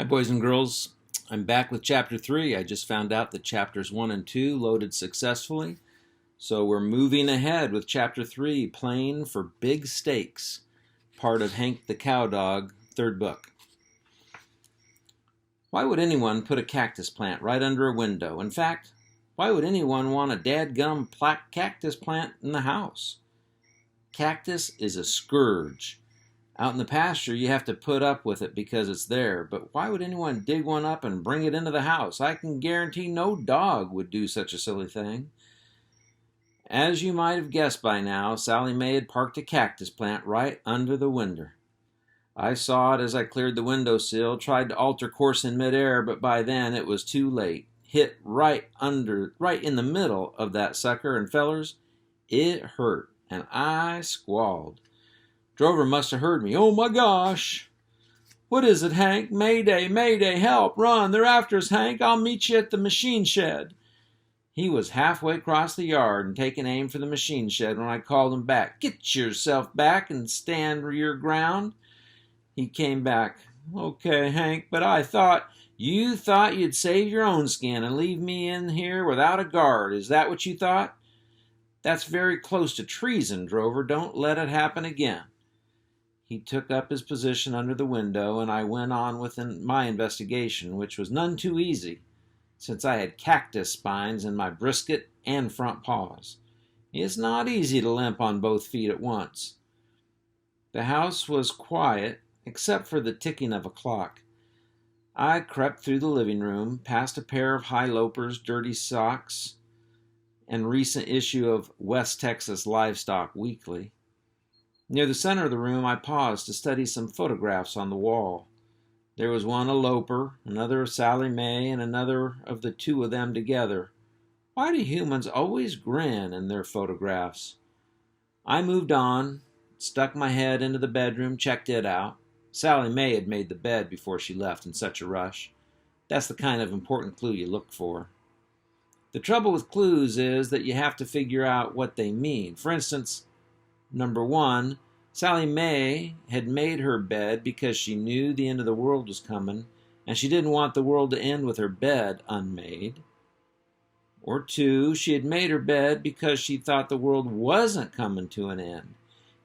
Hi, boys and girls. I'm back with Chapter 3. I just found out that Chapters 1 and 2 loaded successfully. So we're moving ahead with Chapter 3, Playing for Big Stakes, part of Hank the Cowdog, third book. Why would anyone put a cactus plant right under a window? In fact, why would anyone want a dadgum cactus plant in the house? Cactus is a scourge. Out in the pasture, you have to put up with it because it's there. But why would anyone dig one up and bring it into the house? I can guarantee no dog would do such a silly thing. As you might have guessed by now, Sally Mae had parked a cactus plant right under the window. I saw it as I cleared the windowsill, tried to alter course in midair, but by then it was too late. Hit right in the middle of that sucker, and fellers, it hurt, and I squalled. Drover must have heard me. Oh my gosh! What is it, Hank? Mayday, mayday, help, run, they're after us, Hank. I'll meet you at the machine shed. He was halfway across the yard and taking aim for the machine shed when I called him back. Get yourself back and stand your ground. He came back. Okay, Hank, but you thought you'd save your own skin and leave me in here without a guard. Is that what you thought? That's very close to treason, Drover. Don't let it happen again. He took up his position under the window, and I went on with my investigation, which was none too easy, since I had cactus spines in my brisket and front paws. It's not easy to limp on both feet at once. The house was quiet, except for the ticking of a clock. I crept through the living room, past a pair of high loafers, dirty socks, and recent issue of West Texas Livestock Weekly. Near the center of the room, I paused to study some photographs on the wall. There was one eloper, another of Sally Mae, and another of the two of them together. Why do humans always grin in their photographs? I moved on, stuck my head into the bedroom, checked it out. Sally Mae had made the bed before she left in such a rush. That's the kind of important clue you look for. The trouble with clues is that you have to figure out what they mean. For instance, Number 1, Sally Mae had made her bed because she knew the end of the world was coming, and she didn't want the world to end with her bed unmade. Or 2, she had made her bed because she thought the world wasn't coming to an end.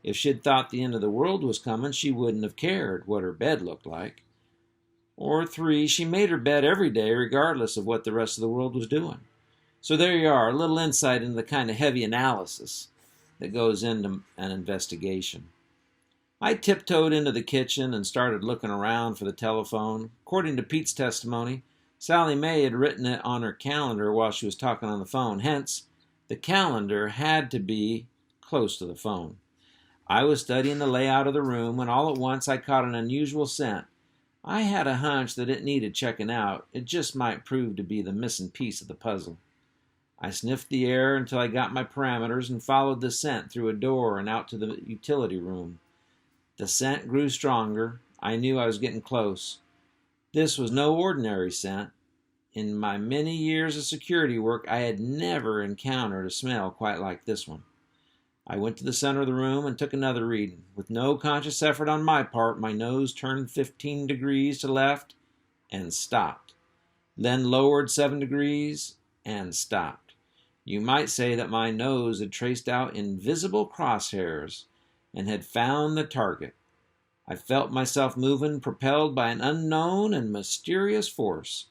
If she'd thought the end of the world was coming, she wouldn't have cared what her bed looked like. Or 3, she made her bed every day regardless of what the rest of the world was doing. So there you are, a little insight into the kind of heavy analysis that goes into an investigation. I tiptoed into the kitchen and started looking around for the telephone. According to Pete's testimony, Sally Mae had written it on her calendar while she was talking on the phone. Hence, the calendar had to be close to the phone. I was studying the layout of the room when all at once I caught an unusual scent. I had a hunch that it needed checking out. It just might prove to be the missing piece of the puzzle. I sniffed the air until I got my parameters and followed the scent through a door and out to the utility room. The scent grew stronger. I knew I was getting close. This was no ordinary scent. In my many years of security work, I had never encountered a smell quite like this one. I went to the center of the room and took another reading. With no conscious effort on my part, my nose turned 15 degrees to left and stopped. Then lowered 7 degrees and stopped. You might say that my nose had traced out invisible crosshairs and had found the target. I felt myself moving, propelled by an unknown and mysterious force.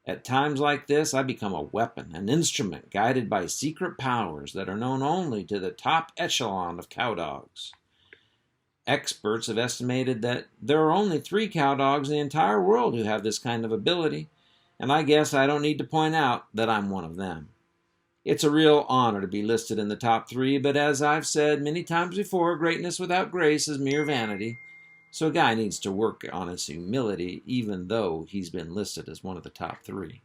At times like this, I become a weapon, an instrument guided by secret powers that are known only to the top echelon of cowdogs. Experts have estimated that there are only 3 cowdogs in the entire world who have this kind of ability, and I guess I don't need to point out that I'm one of them. It's a real honor to be listed in the top 3, but as I've said many times before, greatness without grace is mere vanity. So a guy needs to work on his humility, even though he's been listed as one of the top 3.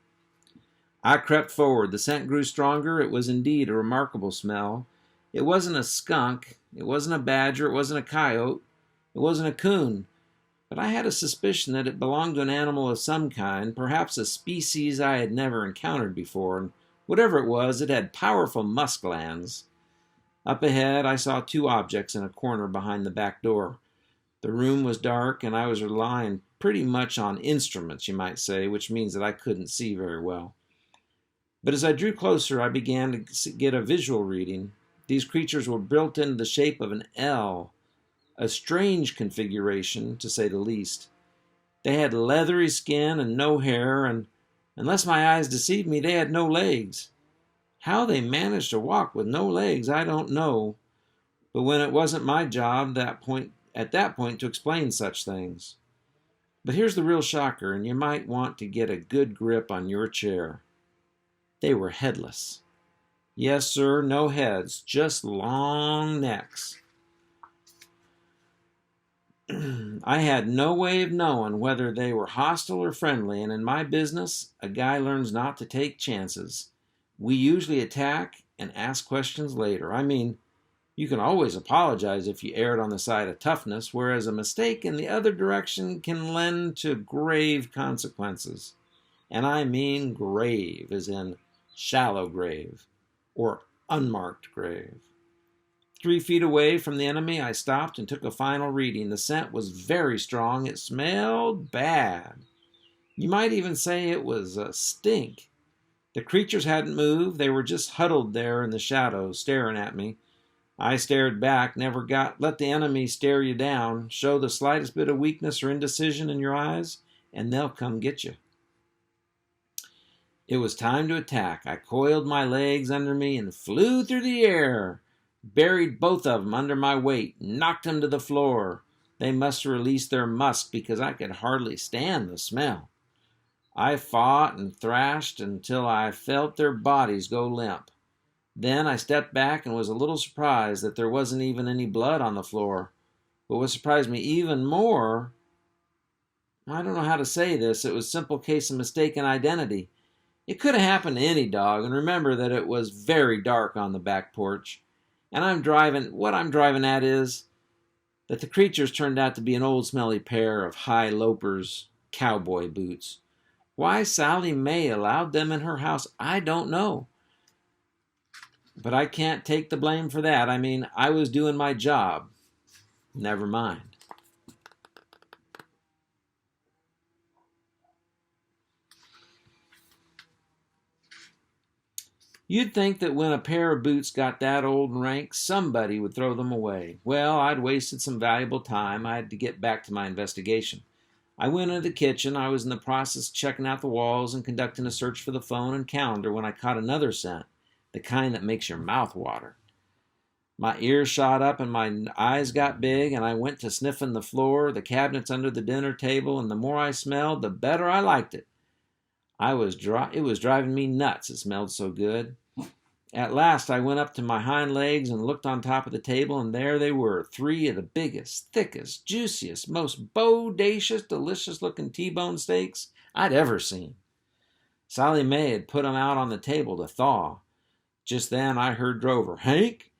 I crept forward. The scent grew stronger. It was indeed a remarkable smell. It wasn't a skunk. It wasn't a badger. It wasn't a coyote. It wasn't a coon. But I had a suspicion that it belonged to an animal of some kind, perhaps a species I had never encountered before, and whatever it was, it had powerful musk glands. Up ahead, I saw 2 objects in a corner behind the back door. The room was dark, and I was relying pretty much on instruments, you might say, which means that I couldn't see very well. But as I drew closer, I began to get a visual reading. These creatures were built into the shape of an L, a strange configuration, to say the least. They had leathery skin and no hair, and unless my eyes deceived me, they had no legs. How they managed to walk with no legs, I don't know. But when it wasn't my job at that point to explain such things. But here's the real shocker, and you might want to get a good grip on your chair. They were headless. Yes, sir, no heads, just long necks. I had no way of knowing whether they were hostile or friendly, and in my business, a guy learns not to take chances. We usually attack and ask questions later. I mean, you can always apologize if you erred on the side of toughness, whereas a mistake in the other direction can lend to grave consequences. And I mean grave, as in shallow grave or unmarked grave. 3 feet away from the enemy, I stopped and took a final reading. The scent was very strong. It smelled bad. You might even say it was a stink. The creatures hadn't moved. They were just huddled there in the shadows, staring at me. I stared back, let the enemy stare you down. Show the slightest bit of weakness or indecision in your eyes, and they'll come get you. It was time to attack. I coiled my legs under me and flew through the air. Buried both of them under my weight, knocked them to the floor. They must have released their musk because I could hardly stand the smell. I fought and thrashed until I felt their bodies go limp. Then I stepped back and was a little surprised that there wasn't even any blood on the floor. But what surprised me even more, I don't know how to say this, it was a simple case of mistaken identity. It could have happened to any dog, and remember that it was very dark on the back porch. And what I'm driving at is that the creatures turned out to be an old smelly pair of high lopers cowboy boots. Why Sally Mae allowed them in her house, I don't know. But I can't take the blame for that. I mean, I was doing my job. Never mind. You'd think that when a pair of boots got that old and rank, somebody would throw them away. Well, I'd wasted some valuable time. I had to get back to my investigation. I went into the kitchen. I was in the process of checking out the walls and conducting a search for the phone and calendar when I caught another scent, the kind that makes your mouth water. My ears shot up and my eyes got big, and I went to sniffing the floor, the cabinets under the dinner table, and the more I smelled, the better I liked it. It was driving me nuts. It smelled so good. At last, I went up to my hind legs and looked on top of the table, and there they were, 3 of the biggest, thickest, juiciest, most bodacious, delicious-looking T-bone steaks I'd ever seen. Sally Mae had put them out on the table to thaw. Just then, I heard Drover, "Hank,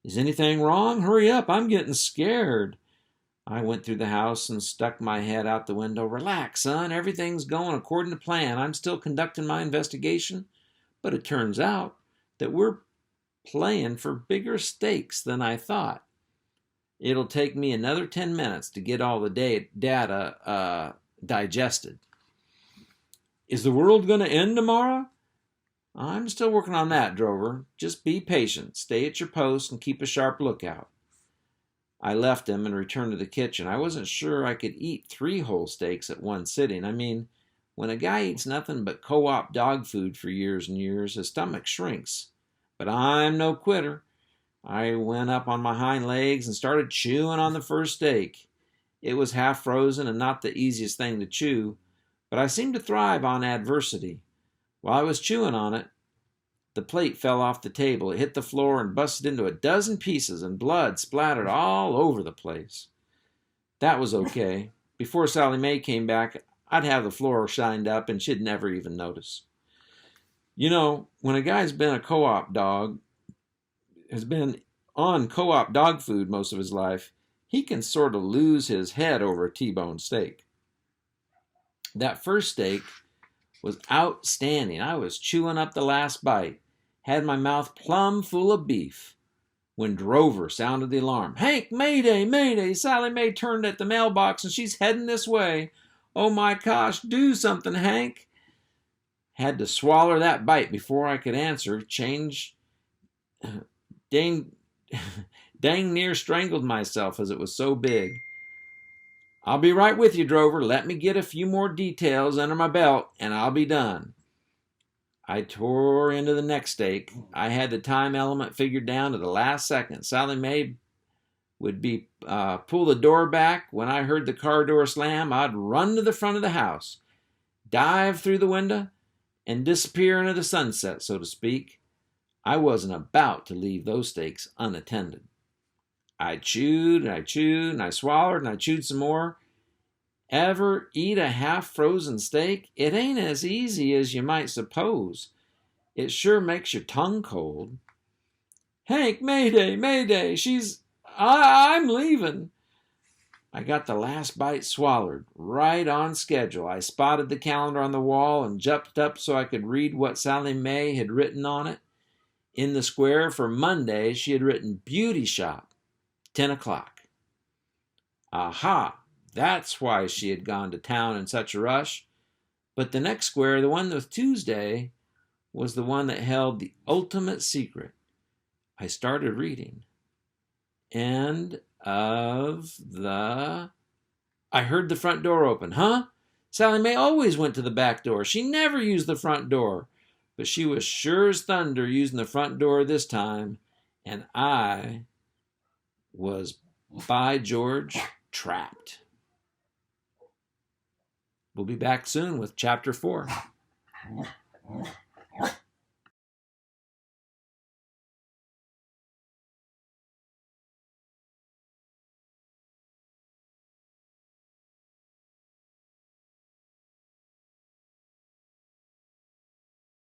is anything wrong? Hurry up, I'm getting scared." I went through the house and stuck my head out the window. "Relax, son, everything's going according to plan. I'm still conducting my investigation, but it turns out that we're playing for bigger stakes than I thought. It'll take me another 10 minutes to get all the data digested." "Is the world going to end tomorrow?" "I'm still working on that, Drover. Just be patient, stay at your post, and keep a sharp lookout." I left him and returned to the kitchen. I wasn't sure I could eat 3 whole steaks at one sitting. I mean, when a guy eats nothing but co-op dog food for years and years, his stomach shrinks. But I'm no quitter. I went up on my hind legs and started chewing on the first steak. It was half frozen and not the easiest thing to chew, but I seemed to thrive on adversity. While I was chewing on it, the plate fell off the table. It hit the floor and busted into a dozen pieces, and blood splattered all over the place. That was okay. Before Sally Mae came back, I'd have the floor shined up, and she'd never even notice. You know, when a guy's been a co-op dog, has been on co-op dog food most of his life, he can sort of lose his head over a T-bone steak. That first steak was outstanding. I was chewing up the last bite, had my mouth plumb full of beef, when Drover sounded the alarm. "Hank, mayday, mayday! Sally Mae turned at the mailbox and she's heading this way." Oh my gosh, do something, Hank. Had to swallow that bite before I could answer. Dang, dang near strangled myself as it was so big. I'll be right with you, Drover. Let me get a few more details under my belt, and I'll be done. I tore into the next steak. I had the time element figured down to the last second. Sally Mae would pull the door back. When I heard the car door slam, I'd run to the front of the house, dive through the window, and disappear into the sunset, so to speak. I wasn't about to leave those steaks unattended. I chewed and I chewed and I swallowed and I chewed some more. Ever eat a half-frozen steak? It ain't as easy as you might suppose. It sure makes your tongue cold. Hank, Mayday, Mayday, I'm leaving. I got the last bite swallowed, right on schedule. I spotted the calendar on the wall and jumped up so I could read what Sally Mae had written on it. In the square for Monday, she had written Beauty Shop, 10 o'clock. Aha! That's why she had gone to town in such a rush. But the next square, the one with Tuesday, was the one that held the ultimate secret. I started reading. End of the... I heard the front door open. Huh? Sally Mae always went to the back door. She never used the front door. But she was sure as thunder using the front door this time. And I was, by George, trapped. We'll be back soon with Chapter 4.